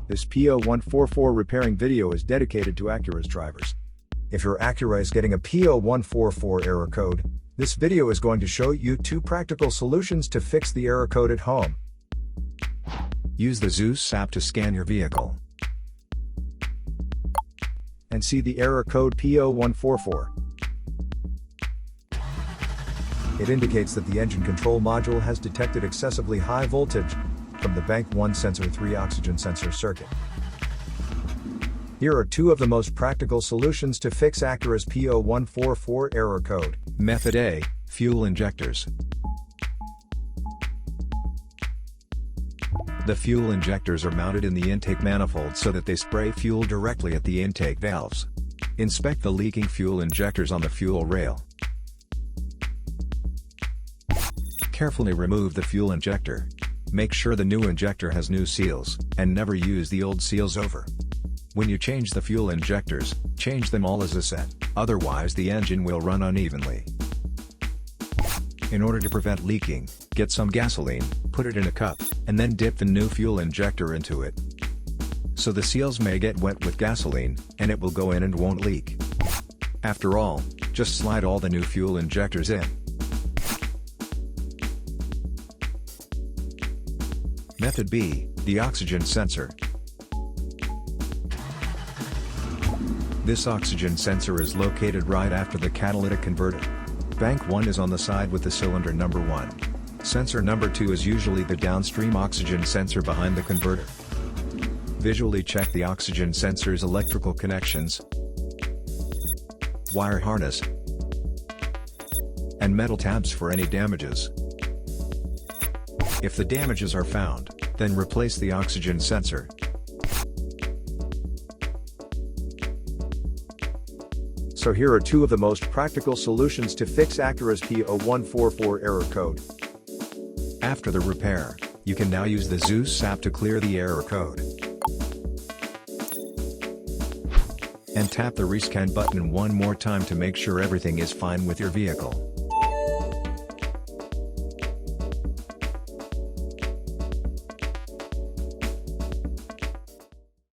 This P0144 repairing video is dedicated to Acura's drivers. If your Acura is getting a P0144 error code, this video is going to show you 2 practical solutions to fix the error code at home. Use the Zeus app to scan your vehicle and see the error code P0144. It indicates that the engine control module has detected excessively high voltage from the Bank 1 Sensor 3 oxygen sensor circuit. Here are 2 of the most practical solutions to fix Acura's P0144 error code. Method A, fuel injectors. The fuel injectors are mounted in the intake manifold so that they spray fuel directly at the intake valves. Inspect the leaking fuel injectors on the fuel rail. Carefully remove the fuel injector. Make sure the new injector has new seals, and never use the old seals over. When you change the fuel injectors, change them all as a set, otherwise the engine will run unevenly. In order to prevent leaking, get some gasoline, put it in a cup, and then dip the new fuel injector into it. So the seals may get wet with gasoline, and it will go in and won't leak. After all, just slide all the new fuel injectors in. Method B, the oxygen sensor. This oxygen sensor is located right after the catalytic converter. Bank 1 is on the side with the cylinder number 1. Sensor number 2 is usually the downstream oxygen sensor behind the converter. Visually check the oxygen sensor's electrical connections, wire harness, and metal tabs for any damages. If the damages are found, then replace the oxygen sensor. So here are 2 of the most practical solutions to fix Acura's P0144 error code. After the repair, you can now use the Zeus app to clear the error code. And tap the rescan button one more time to make sure everything is fine with your vehicle.